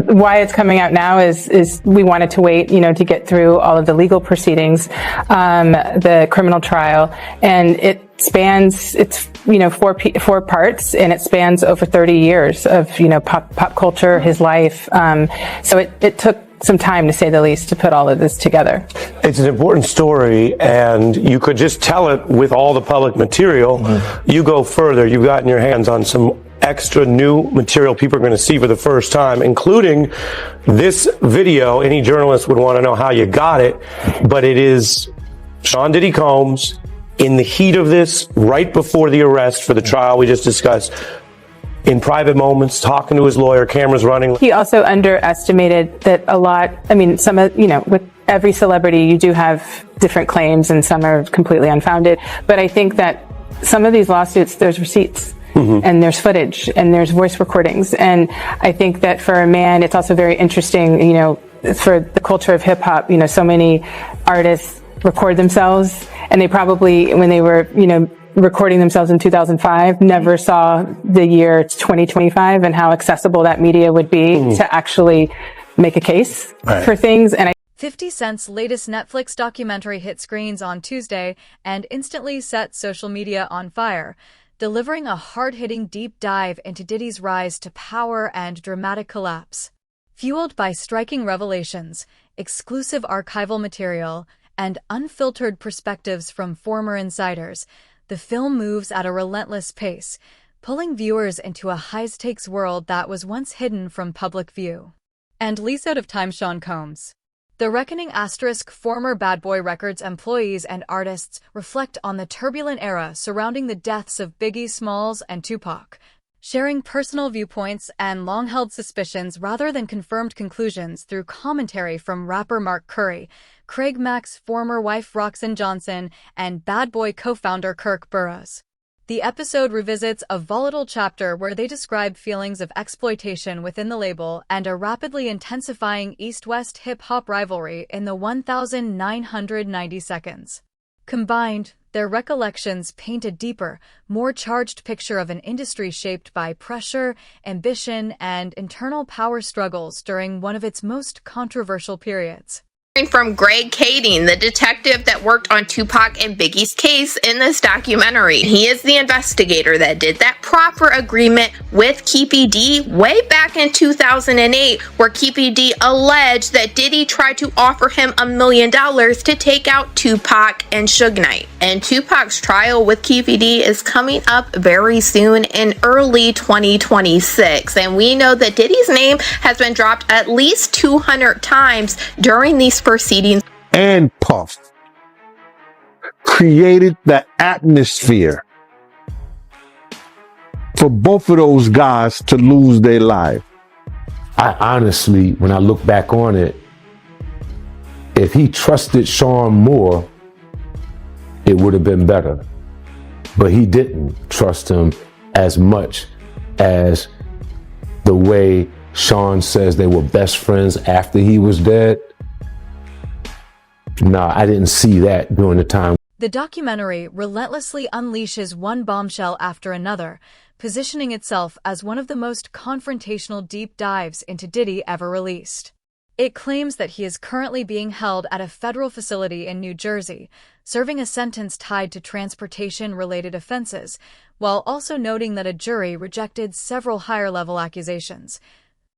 why it's coming out now is we wanted to wait, to get through all of the legal proceedings, the criminal trial, and it's 4 parts, and it spans over 30 years of, pop culture, his life. So it took some time, to say the least, to put all of this together. It's an important story, and you could just tell it with all the public material. Mm-hmm. You go further, you've gotten your hands on some extra new material people are going to see for the first time, including this video. Any journalist would want to know how you got it, but it is Sean Diddy Combs in the heat of this, right before the arrest for the trial we just discussed, in private moments, talking to his lawyer, cameras running. He also underestimated that with every celebrity, you do have different claims, and some are completely unfounded. But I think that some of these lawsuits, there's receipts. Mm-hmm. And there's footage, and there's voice recordings. And I think that for a man, it's also very interesting, for the culture of hip hop, so many artists record themselves, and they probably, when they were, recording themselves in 2005, never saw the year 2025 and how accessible that media would be to actually make a case for things. And 50 Cent's latest Netflix documentary hit screens on Tuesday and instantly set social media on fire, delivering a hard-hitting deep dive into Diddy's rise to power and dramatic collapse. Fueled by striking revelations, exclusive archival material, and unfiltered perspectives from former insiders, the film moves at a relentless pace, pulling viewers into a high-stakes world that was once hidden from public view. And lease out of time, Sean Combs. The Reckoning * former Bad Boy Records employees and artists reflect on the turbulent era surrounding the deaths of Biggie Smalls and Tupac, sharing personal viewpoints and long-held suspicions rather than confirmed conclusions through commentary from rapper Mark Curry, Craig Mack's former wife Roxanne Johnson, and Bad Boy co-founder Kirk Burroughs. The episode revisits a volatile chapter where they describe feelings of exploitation within the label and a rapidly intensifying East-West hip-hop rivalry in the 1,990 seconds. Combined, their recollections paint a deeper, more charged picture of an industry shaped by pressure, ambition, and internal power struggles during one of its most controversial periods. From Greg Kading, the detective that worked on Tupac and Biggie's case in this documentary. He is the investigator that did that proper agreement with Keefe D way back in 2008, where Keefe D alleged that Diddy tried to offer him $1 million to take out Tupac and Suge Knight. And Tupac's trial with Keefe D is coming up very soon in early 2026. And we know that Diddy's name has been dropped at least 200 times during these proceedings. And Puff created the atmosphere for both of those guys to lose their life. I honestly, when I look back on it, if he trusted Sean more, it would have been better. But he didn't trust him as much as the way Sean says they were best friends after he was dead. No, I didn't see that during the time. The documentary relentlessly unleashes one bombshell after another, positioning itself as one of the most confrontational deep dives into Diddy ever released. It claims that he is currently being held at a federal facility in New Jersey, serving a sentence tied to transportation-related offenses, while also noting that a jury rejected several higher-level accusations,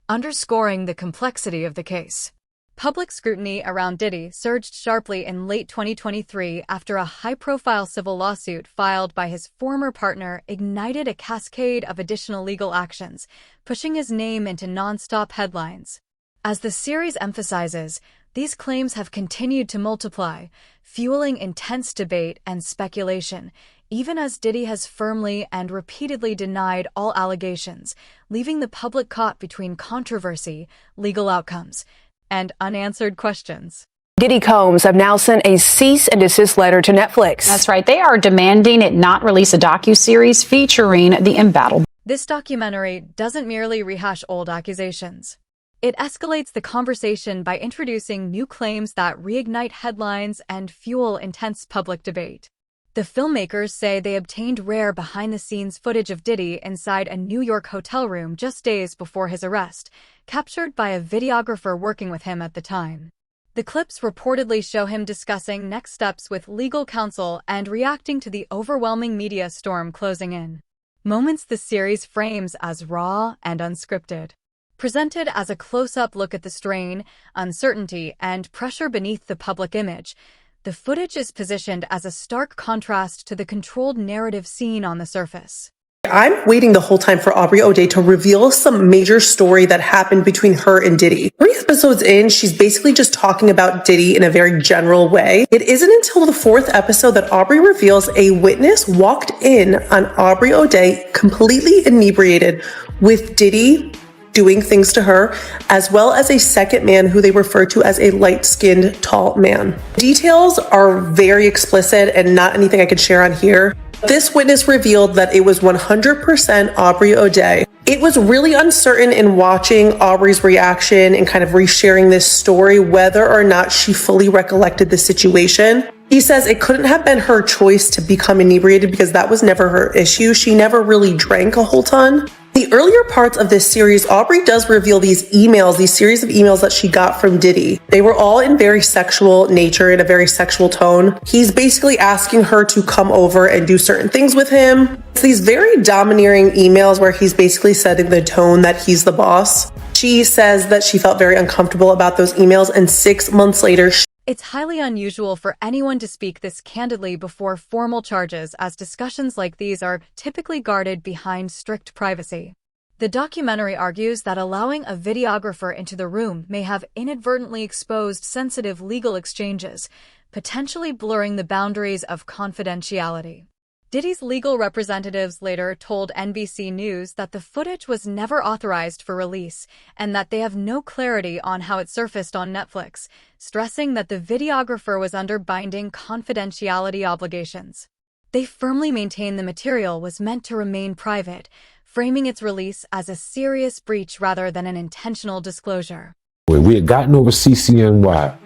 underscoring the complexity of the case. Public scrutiny around Diddy surged sharply in late 2023 after a high-profile civil lawsuit filed by his former partner ignited a cascade of additional legal actions, pushing his name into non-stop headlines. As the series emphasizes, these claims have continued to multiply, fueling intense debate and speculation, even as Diddy has firmly and repeatedly denied all allegations, leaving the public caught between controversy, legal outcomes, and unanswered questions. Diddy Combs have now sent a cease and desist letter to Netflix. That's right. They are demanding it not release a docuseries featuring the embattled. This documentary doesn't merely rehash old accusations. It escalates the conversation by introducing new claims that reignite headlines and fuel intense public debate. The filmmakers say they obtained rare behind-the-scenes footage of Diddy inside a New York hotel room just days before his arrest, captured by a videographer working with him at the time. The clips reportedly show him discussing next steps with legal counsel and reacting to the overwhelming media storm closing in. Moments the series frames as raw and unscripted. Presented as a close-up look at the strain, uncertainty, and pressure beneath the public image, the footage is positioned as a stark contrast to the controlled narrative seen on the surface. I'm waiting the whole time for Aubrey O'Day to reveal some major story that happened between her and Diddy. 3 episodes in, she's basically just talking about Diddy in a very general way. It isn't until the 4th episode that Aubrey reveals a witness walked in on Aubrey O'Day completely inebriated with Diddy doing things to her, as well as a second man who they refer to as a light-skinned, tall man. Details are very explicit and not anything I could share on here. This witness revealed that it was 100% Aubrey O'Day. It was really uncertain in watching Aubrey's reaction and kind of resharing this story whether or not she fully recollected the situation. He says it couldn't have been her choice to become inebriated because that was never her issue. She never really drank a whole ton. The earlier parts of this series, Aubrey does reveal these series of emails that she got from Diddy. They were all in very sexual nature, in a very sexual tone. He's basically asking her to come over and do certain things with him. It's these very domineering emails where he's basically setting the tone that he's the boss. She says that she felt very uncomfortable about those emails, and 6 months later, It's highly unusual for anyone to speak this candidly before formal charges, as discussions like these are typically guarded behind strict privacy. The documentary argues that allowing a videographer into the room may have inadvertently exposed sensitive legal exchanges, potentially blurring the boundaries of confidentiality. Diddy's legal representatives later told NBC News that the footage was never authorized for release and that they have no clarity on how it surfaced on Netflix, stressing that the videographer was under binding confidentiality obligations. They firmly maintain the material was meant to remain private, framing its release as a serious breach rather than an intentional disclosure. We had gotten over CCNY.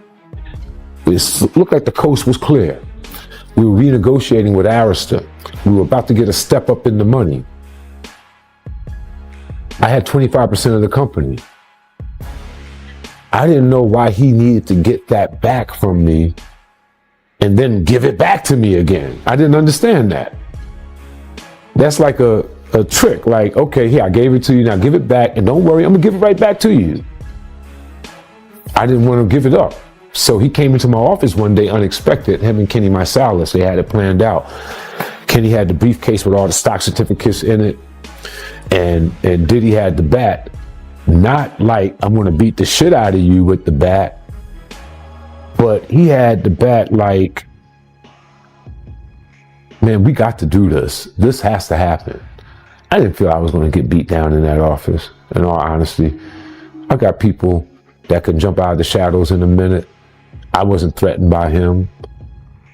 It looked like the coast was clear. We were renegotiating with Arista. We were about to get a step up in the money. I had 25% of the company. I didn't know why he needed to get that back from me and then give it back to me again. I didn't understand that. That's like a trick. Like, okay, here, I gave it to you, now give it back, and don't worry, I'm gonna give it right back to you. I didn't want to give it up. So he came into my office one day unexpected, him and Kenny Marsalis, they had it planned out. Kenny had the briefcase with all the stock certificates in it, and Diddy had the bat. Not like, I'm gonna beat the shit out of you with the bat, but he had the bat like, man, we got to do this. This has to happen. I didn't feel I was gonna get beat down in that office, in all honesty. I got people that can jump out of the shadows in a minute. I wasn't threatened by him.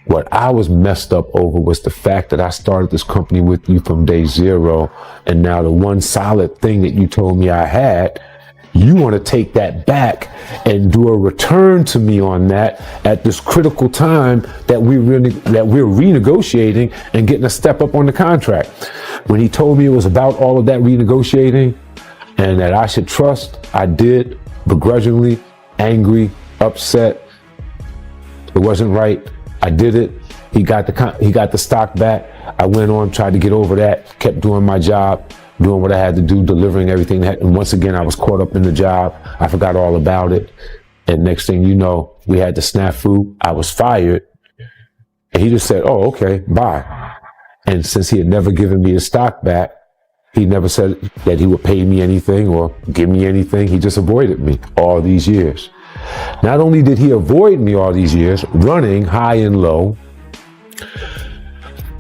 What I was messed up over was the fact that I started this company with you from day zero, and now the one solid thing that you told me I had, you want to take that back and do a return to me on that at this critical time that we're renegotiating and getting a step up on the contract. When he told me it was about all of that renegotiating and that I should trust, I did, begrudgingly, angry, upset. It wasn't right. I did it. He got the stock back. I went on, tried to get over that, kept doing my job, doing what I had to do, delivering everything. And once again, I was caught up in the job. I forgot all about it. And next thing you know, we had the snafu. I was fired. And he just said, oh, okay, bye. And since he had never given me the stock back, he never said that he would pay me anything or give me anything. He just avoided me all these years. Not only did he avoid me all these years, running high and low,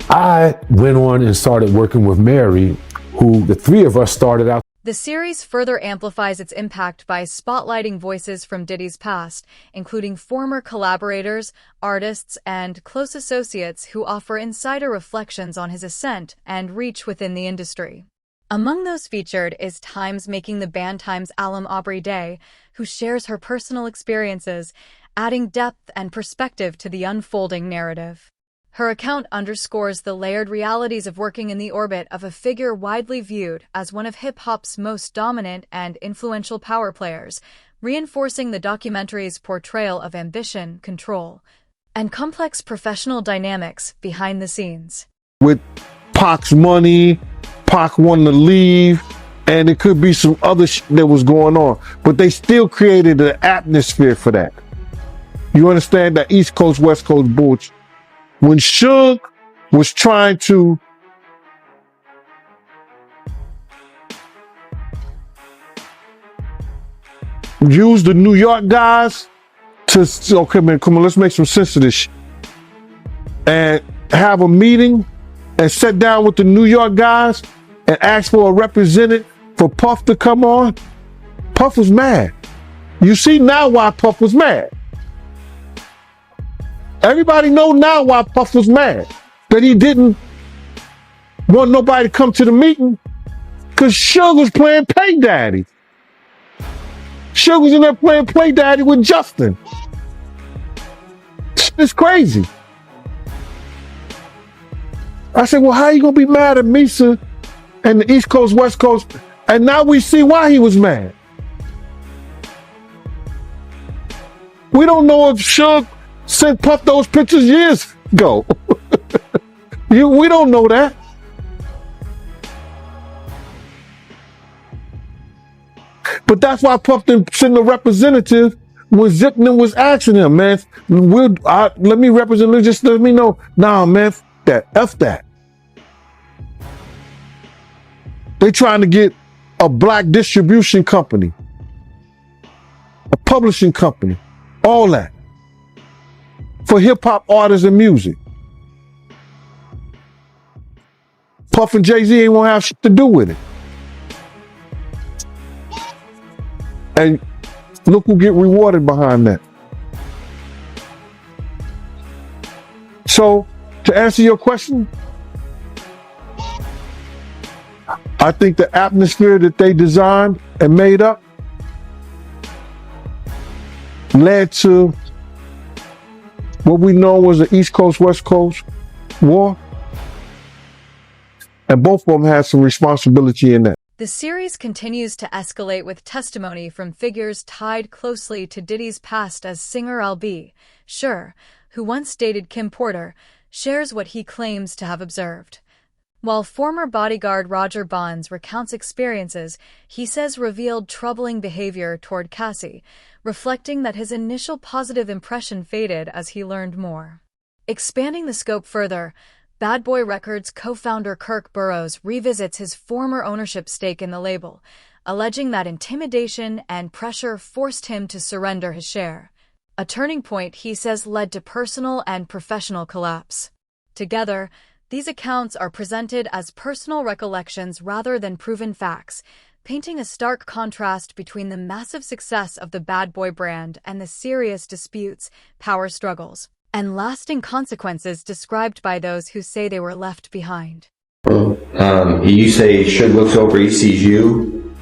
I went on and started working with Mary, who the three of us started out. The series further amplifies its impact by spotlighting voices from Diddy's past, including former collaborators, artists, and close associates who offer insider reflections on his ascent and reach within the industry. Among those featured is Times Making the Band Times alum Aubrey Day, who shares her personal experiences, adding depth and perspective to the unfolding narrative. Her account underscores the layered realities of working in the orbit of a figure widely viewed as one of hip-hop's most dominant and influential power players, reinforcing the documentary's portrayal of ambition, control, and complex professional dynamics behind the scenes. With Pac's money, Pac wanted to leave, and it could be some other shit that was going on. But they still created an atmosphere for that. You understand that East Coast, West Coast bullshit. When Suge was trying to use the New York guys to, okay, man, come on, let's make some sense of this shit. And have a meeting and sit down with the New York guys and ask for a representative for Puff to come on. Puff was mad. You see now why Puff was mad. Everybody know now why Puff was mad. That he didn't want nobody to come to the meeting because Suge was playing Pay Daddy. Suge was in there playing Play Daddy with Justin. It's crazy. I said, well, how you gonna be mad at Misa and the East Coast, West Coast? And now we see why he was mad. We don't know if Suge sent Puff those pictures years ago. We don't know that. But that's why Puff didn't send a representative when Zipman was asking him, man, let me represent, just let me know. Nah, man, F that. They trying to get a black distribution company, a publishing company, all that. For hip-hop artists and music. Puff and Jay-Z ain't gonna have shit to do with it. And look who get rewarded behind that. So, to answer your question, I think the atmosphere that they designed and made up led to what we know was the East Coast, West Coast war. And both of them had some responsibility in that. The series continues to escalate with testimony from figures tied closely to Diddy's past as singer L.B. Sure, who once dated Kim Porter, shares what he claims to have observed. While former bodyguard Roger Bonds recounts experiences he says revealed troubling behavior toward Cassie, reflecting that his initial positive impression faded as he learned more. Expanding the scope further, Bad Boy Records co-founder Kirk Burroughs revisits his former ownership stake in the label, alleging that intimidation and pressure forced him to surrender his share. A turning point he says led to personal and professional collapse. Together, these accounts are presented as personal recollections rather than proven facts, painting a stark contrast between the massive success of the Bad Boy brand and the serious disputes, power struggles, and lasting consequences described by those who say they were left behind. You say Suge looks over, he sees you?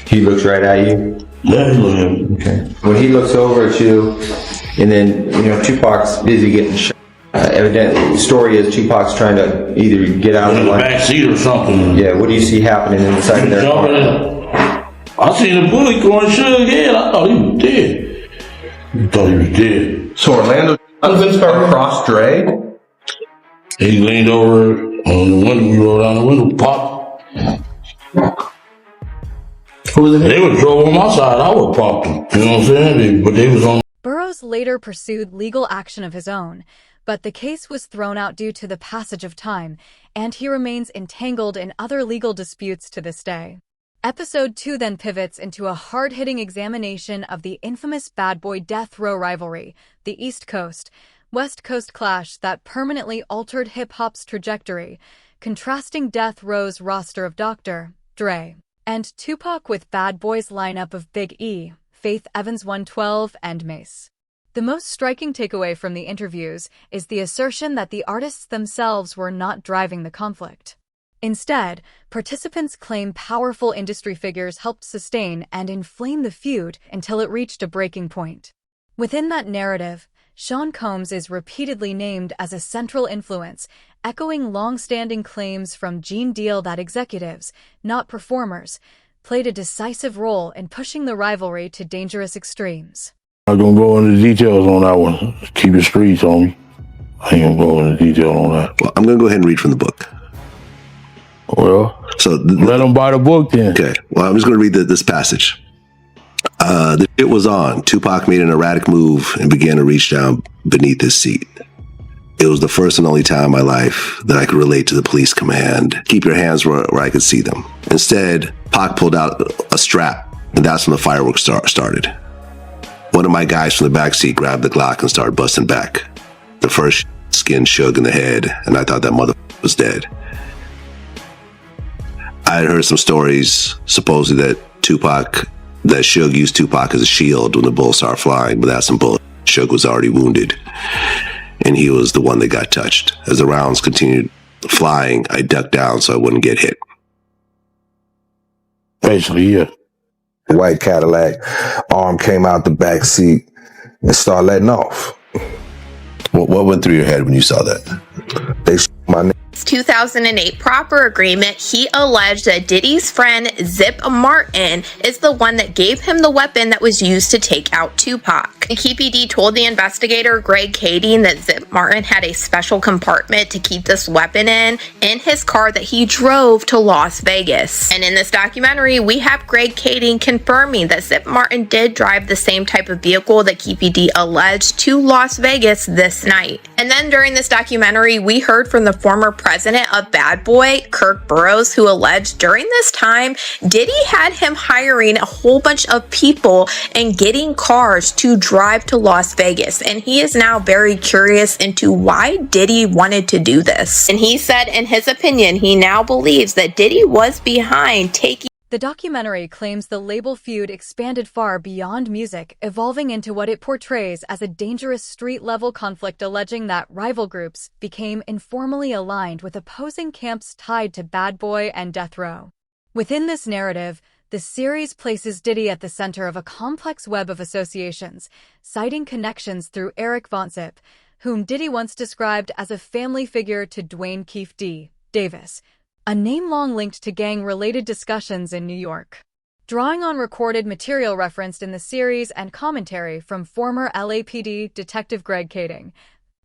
He looks right at you? Yeah, he looks at me. Okay. When he looks over at you, and then, Tupac's busy getting shot. Evidently, the story is Tupac's trying to either get out in the back seat or something. Yeah, what do you see happening inside their car? I seen the bullet going Suge's head. I thought he was dead. You thought he was dead. So Orlando across Dre? He leaned over on the window, we rolled down the window, popped. They would drove on my side, I would pop them. You know what I'm saying? But they was on. Burroughs later pursued legal action of his own, but the case was thrown out due to the passage of time, and he remains entangled in other legal disputes to this day. Episode 2 then pivots into a hard-hitting examination of the infamous Bad Boy Death Row rivalry, the East Coast, West Coast clash that permanently altered hip-hop's trajectory, contrasting Death Row's roster of Dr. Dre and Tupac with Bad Boy's lineup of Big E, Faith Evans 112, and Mace. The most striking takeaway from the interviews is the assertion that the artists themselves were not driving the conflict. Instead, participants claim powerful industry figures helped sustain and inflame the feud until it reached a breaking point. Within that narrative, Sean Combs is repeatedly named as a central influence, echoing long-standing claims from Gene Deal that executives, not performers, played a decisive role in pushing the rivalry to dangerous extremes. I'm not gonna go into details on that one. Keep it streets on me. I ain't gonna go into detail on that. Well, I'm gonna go ahead and read from the book. Well, so let them buy the book then. Okay. Well, I'm just gonna read this passage. The shit was on. Tupac made an erratic move and began to reach down beneath his seat. It was the first and only time in my life that I could relate to the police command, keep your hands where I could see them. Instead, Pac pulled out a strap, and that's when the fireworks started. One of my guys from the backseat grabbed the Glock and started busting back. The first skin shook in the head, and I thought that mother was dead. I had heard some stories, supposedly that Suge used Tupac as a shield when the bullets started flying, but that's some bullshit. Suge was already wounded, and he was the one that got touched. As the rounds continued flying, I ducked down so I wouldn't get hit. Basically, yeah. The white Cadillac arm came out the back seat and started letting off. What went through your head when you saw that? They shot my name. 2008 proper agreement, he alleged that Diddy's friend Zip Martin is the one that gave him the weapon that was used to take out Tupac. Keefe D told the investigator Greg Kading that Zip Martin had a special compartment to keep this weapon in his car that he drove to Las Vegas. And in this documentary, we have Greg Kading confirming that Zip Martin did drive the same type of vehicle that Keefe D alleged to Las Vegas this night. And then during this documentary, we heard from the former president of Bad Boy, Kirk Burroughs, who alleged during this time, Diddy had him hiring a whole bunch of people and getting cars to drive to Las Vegas. And he is now very curious into why Diddy wanted to do this. And he said, in his opinion, he now believes that Diddy was behind taking. The documentary claims the label feud expanded far beyond music, evolving into what it portrays as a dangerous street-level conflict, alleging that rival groups became informally aligned with opposing camps tied to Bad Boy and Death Row. Within this narrative, the series places Diddy at the center of a complex web of associations, citing connections through Eric Von Zip, whom Diddy once described as a family figure to Dwayne Keefe D. Davis, a name long linked to gang-related discussions in New York. Drawing on recorded material referenced in the series and commentary from former LAPD Detective Greg Kading,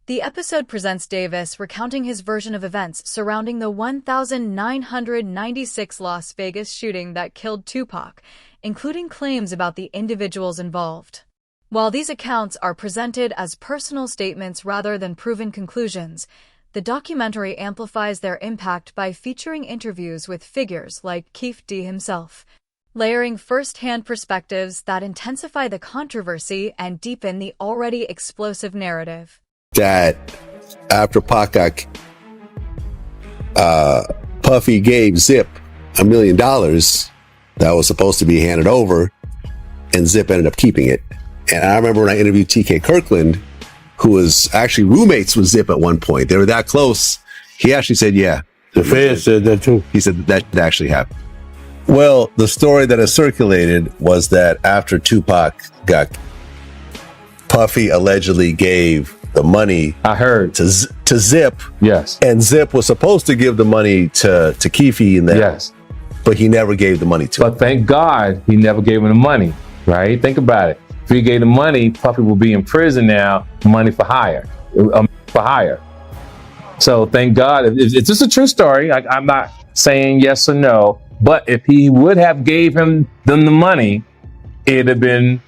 the episode presents Davis recounting his version of events surrounding the 1996 Las Vegas shooting that killed Tupac, including claims about the individuals involved. While these accounts are presented as personal statements rather than proven conclusions, the documentary amplifies their impact by featuring interviews with figures like Keefe D himself, layering first-hand perspectives that intensify the controversy and deepen the already explosive narrative. That after Pac got Puffy gave Zip $1 million that was supposed to be handed over, and Zip ended up keeping it. And I remember when I interviewed TK Kirkland, who was actually roommates with Zip at one point. They were that close. He actually said, yeah. The Fed said that too. He said that actually happened. Well, the story that has circulated was that after Tupac got, Puffy allegedly gave the money. I heard to Zip. Yes. And Zip was supposed to give the money to Keefe and them. Yes. But he never gave the money to him. But thank God he never gave him the money, right? Think about it. If he gave the money, Puffy will be in prison now, money for hire. So thank God. It's just a true story. I'm not saying yes or no, but if he would have gave them the money, it'd have been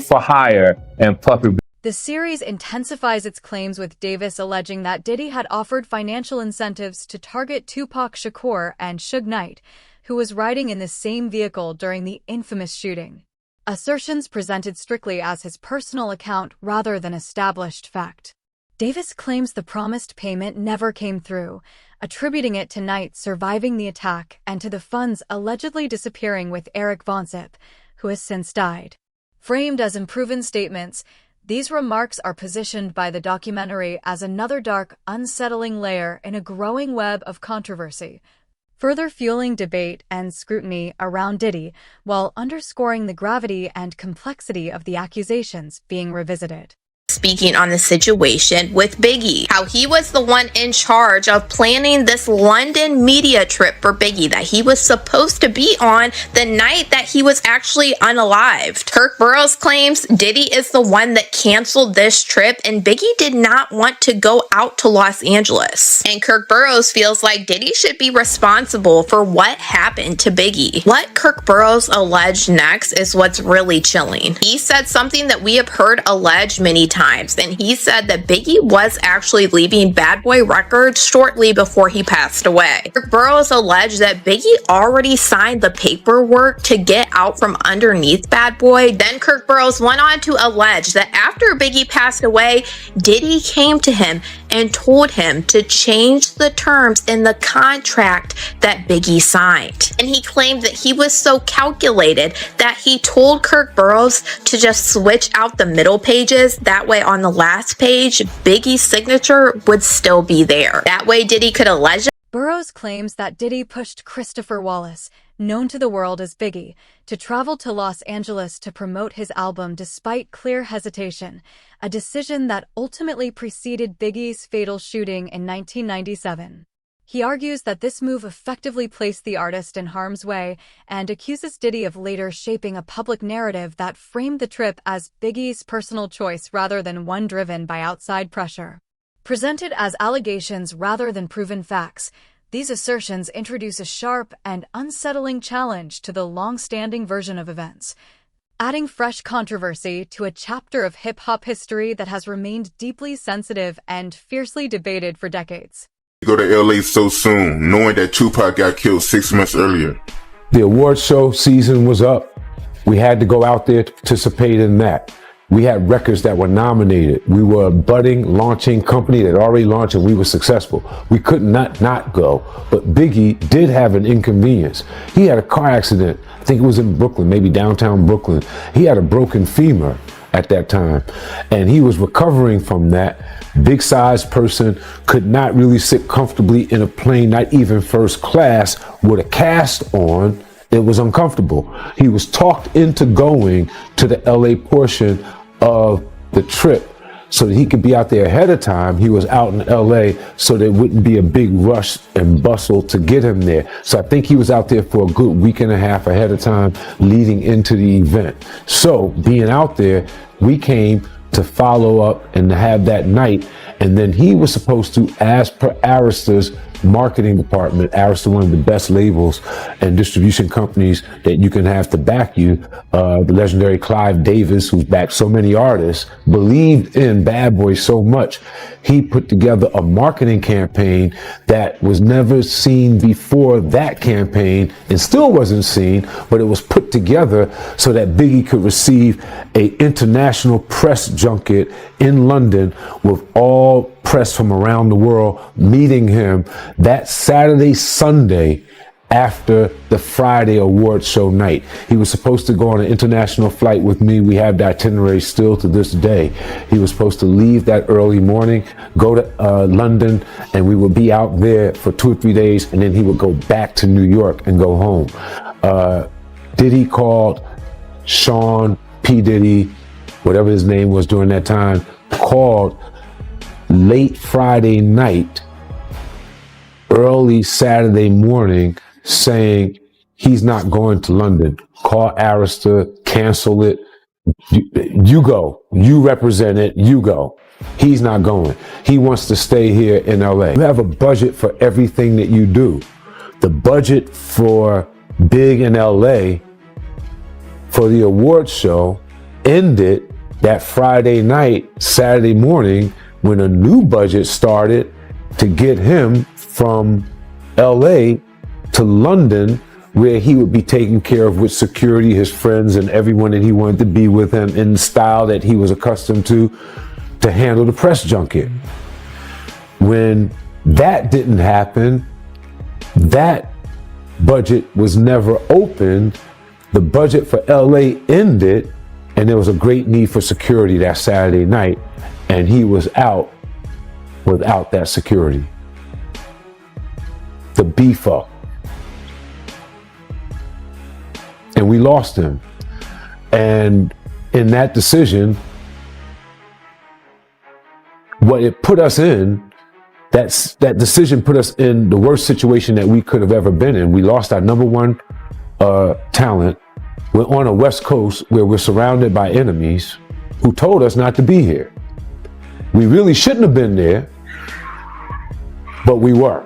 for hire and Puffy. The series intensifies its claims with Davis alleging that Diddy had offered financial incentives to target Tupac Shakur and Suge Knight, who was riding in the same vehicle during the infamous shooting. Assertions presented strictly as his personal account rather than established fact. Davis claims the promised payment never came through, attributing it to Knight surviving the attack and to the funds allegedly disappearing with Eric Von Zip, who has since died. Framed as unproven statements, these remarks are positioned by the documentary as another dark, unsettling layer in a growing web of controversy, further fueling debate and scrutiny around Diddy while underscoring the gravity and complexity of the accusations being revisited. speaking on the situation with Biggie, how he was the one in charge of planning this London media trip for Biggie that he was supposed to be on the night that he was actually unalived. Kirk Burrows claims Diddy is the one that canceled this trip and Biggie did not want to go out to Los Angeles. And Kirk Burrows feels like Diddy should be responsible for what happened to Biggie. What Kirk Burrows alleged next is what's really chilling. He said something that we have heard alleged many times, and he said that Biggie was actually leaving Bad Boy Records shortly before he passed away. Kirk Burrows alleged that Biggie already signed the paperwork to get out from underneath Bad Boy. Then Kirk Burrows went on to allege that after Biggie passed away, Diddy came to him and told him to change the terms in the contract that Biggie signed. And he claimed that he was so calculated that he told Kirk Burrows to just switch out the middle pages. That way on the last page, Biggie's signature would still be there. That way Diddy could allege. Burrows claims that Diddy pushed Christopher Wallace, known to the world as Biggie, to travel to Los Angeles to promote his album despite clear hesitation, a decision that ultimately preceded Biggie's fatal shooting in 1997. He argues that this move effectively placed the artist in harm's way and accuses Diddy of later shaping a public narrative that framed the trip as Biggie's personal choice rather than one driven by outside pressure. Presented as allegations rather than proven facts, these assertions introduce a sharp and unsettling challenge to the long-standing version of events, adding fresh controversy to a chapter of hip-hop history that has remained deeply sensitive and fiercely debated for decades. Go to LA so soon, knowing that Tupac got killed 6 months earlier. The award show season was up. We had to go out there to participate in that. We had records that were nominated. We were a budding, launching company that already launched and we were successful. We could not go. But Biggie did have an inconvenience. He had a car accident. I think it was in Brooklyn, maybe downtown Brooklyn. He had a broken femur at that time. And he was recovering from that. Big sized person, could not really sit comfortably in a plane, not even first class, with a cast on. It was uncomfortable. He was talked into going to the LA portion of the trip so that he could be out there ahead of time. He was out in LA so there wouldn't be a big rush and bustle to get him there. So I think he was out there for a good week and a half ahead of time leading into the event. So being out there, we came to follow up and to have that night. And then he was supposed to, as per Arresta's marketing department, Arista, one of the best labels and distribution companies that you can have to back you, the legendary Clive Davis, who's backed so many artists, believed in Bad Boy so much, he put together a marketing campaign that was never seen before that campaign and still wasn't seen, but it was put together so that Biggie could receive an international press junket in London with all press from around the world meeting him that Saturday, Sunday after the Friday award show night. He was supposed to go on an international flight with me. We have the itinerary still to this day. He was supposed to leave that early morning, go to London, and we would be out there for 2 or 3 days, and then he would go back to New York and go home. Diddy called Sean P. Diddy, whatever his name was during that time, called late Friday night, early Saturday morning, saying he's not going to London. Call Arista, cancel it. You go. You represent it. You go. He's not going. He wants to stay here in LA. You have a budget for everything that you do. The budget for Big in LA for the award show ended that Friday night, Saturday morning, when a new budget started to get him from LA to London, where he would be taken care of with security, his friends, and everyone that he wanted to be with him in the style that he was accustomed to handle the press junket. When that didn't happen, that budget was never opened. The budget for LA ended, and there was a great need for security that Saturday night, and he was out without that security. The beef up. And we lost him. And in that decision, what it put us in, that decision put us in the worst situation that we could have ever been in. We lost our number one talent. We're on a West Coast where we're surrounded by enemies who told us not to be here. We really shouldn't have been there, but we were.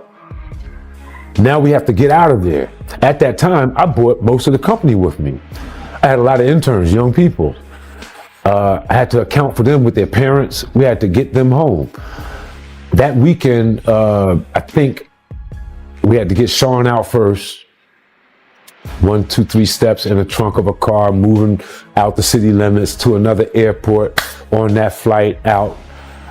Now we have to get out of there. At that time, I brought most of the company with me. I had a lot of interns, young people. I had to account for them with their parents. We had to get them home. That weekend, I think we had to get Sean out first. 1, 2, 3 steps in the trunk of a car, moving out the city limits to another airport on that flight out.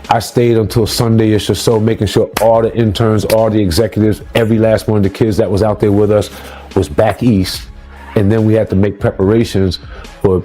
I stayed until Sunday-ish or so, making sure all the interns, all the executives, every last one of the kids that was out there with us was back east. And then we had to make preparations for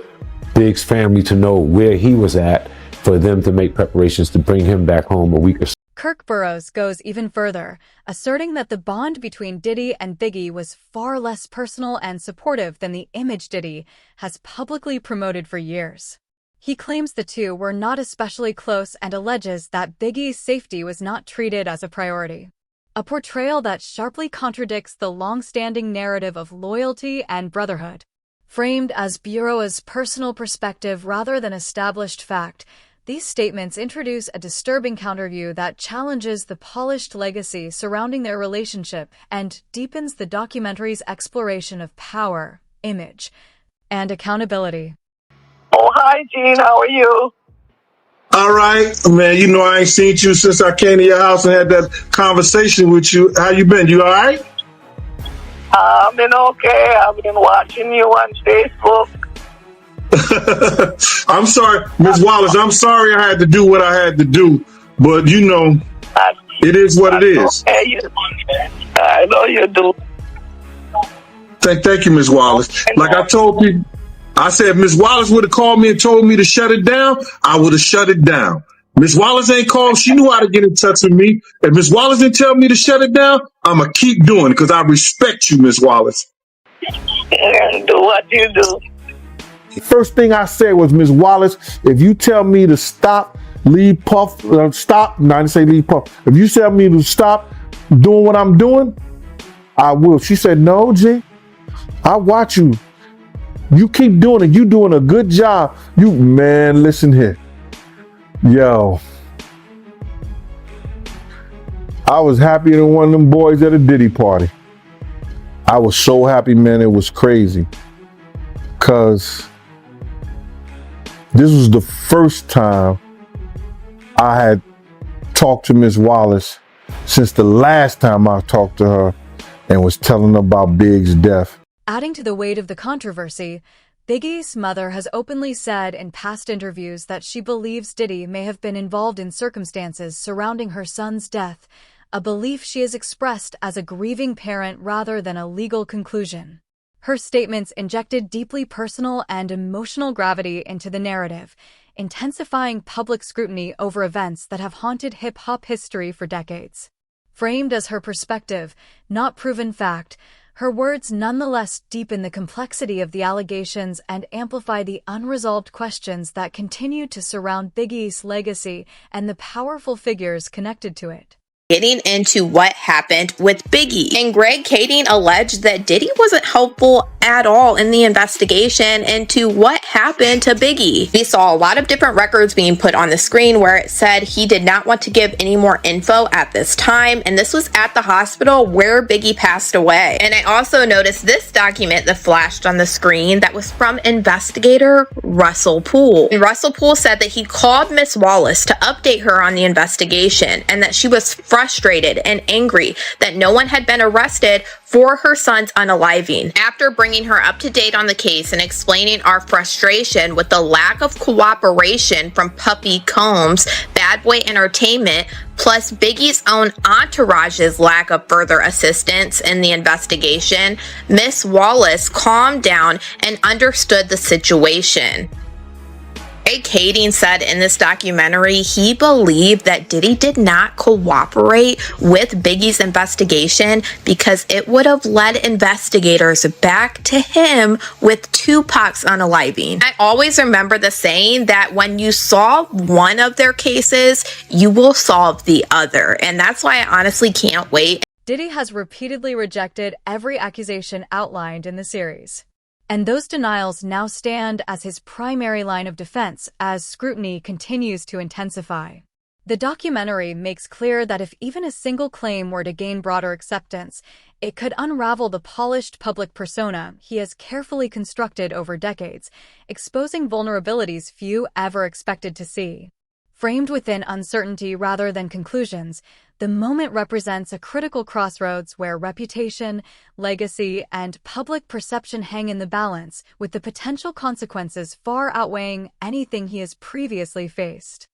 Big's family to know where he was at, for them to make preparations to bring him back home a week or so. Kirk Burrows goes even further, asserting that the bond between Diddy and Biggie was far less personal and supportive than the image Diddy has publicly promoted for years. He claims the two were not especially close and alleges that Biggie's safety was not treated as a priority. A portrayal that sharply contradicts the long-standing narrative of loyalty and brotherhood. Framed as Burrows' personal perspective rather than established fact, these statements introduce a disturbing counterview that challenges the polished legacy surrounding their relationship and deepens the documentary's exploration of power, image, and accountability. Oh, hi, Gene. How are you? All right, man. You know I ain't seen you since I came to your house and had that conversation with you. How you been? You all right? I've been okay. I've been watching you on Facebook. I'm sorry, Ms. Wallace. I'm sorry I had to do what I had to do, but you know, it is what it is. Okay. I know you do. Thank you, Ms. Wallace. Like I told people, I said if Ms. Wallace would have called me and told me to shut it down, I would have shut it down. Ms. Wallace ain't called. She knew how to get in touch with me. If Ms. Wallace didn't tell me to shut it down, I'm going to keep doing it because I respect you, Ms. Wallace. Do what you do. First thing I said was, Ms. Wallace, if you tell me to stop, leave Puff, stop, no, I didn't say leave Puff. If you tell me to stop doing what I'm doing, I will. She said, no, G, I watch you. You keep doing it. You doing a good job. You, man, listen here. Yo, I was happier than one of them boys at a Diddy party. I was so happy, man, it was crazy. Cause this was the first time I had talked to Miss Wallace since the last time I talked to her and was telling her about Big's death. Adding to the weight of the controversy, Biggie's mother has openly said in past interviews that she believes Diddy may have been involved in circumstances surrounding her son's death, a belief she has expressed as a grieving parent rather than a legal conclusion. Her statements injected deeply personal and emotional gravity into the narrative, intensifying public scrutiny over events that have haunted hip-hop history for decades. Framed as her perspective, not proven fact, her words nonetheless deepen the complexity of the allegations and amplify the unresolved questions that continue to surround Biggie's legacy and the powerful figures connected to it. Getting into what happened with Biggie. And Greg Kading alleged that Diddy wasn't helpful at all in the investigation into what happened to Biggie. We saw a lot of different records being put on the screen where it said he did not want to give any more info at this time, and this was at the hospital where Biggie passed away. And I also noticed this document that flashed on the screen that was from investigator Russell Poole. And Russell Poole said that he called Miss Wallace to update her on the investigation and that she was frustrated and angry that no one had been arrested for her son's unaliving. After bringing her up to date on the case and explaining our frustration with the lack of cooperation from Puppy Combs, Bad Boy Entertainment, plus Biggie's own entourage's lack of further assistance in the investigation, Miss Wallace calmed down and understood the situation. Like Kading said in this documentary, he believed that Diddy did not cooperate with Biggie's investigation because it would have led investigators back to him with Tupac's unaliving. I always remember the saying that when you solve one of their cases, you will solve the other. And that's why I honestly can't wait. Diddy has repeatedly rejected every accusation outlined in the series. And those denials now stand as his primary line of defense as scrutiny continues to intensify. The documentary makes clear that if even a single claim were to gain broader acceptance, it could unravel the polished public persona he has carefully constructed over decades, exposing vulnerabilities few ever expected to see. Framed within uncertainty rather than conclusions, the moment represents a critical crossroads where reputation, legacy, and public perception hang in the balance, with the potential consequences far outweighing anything he has previously faced.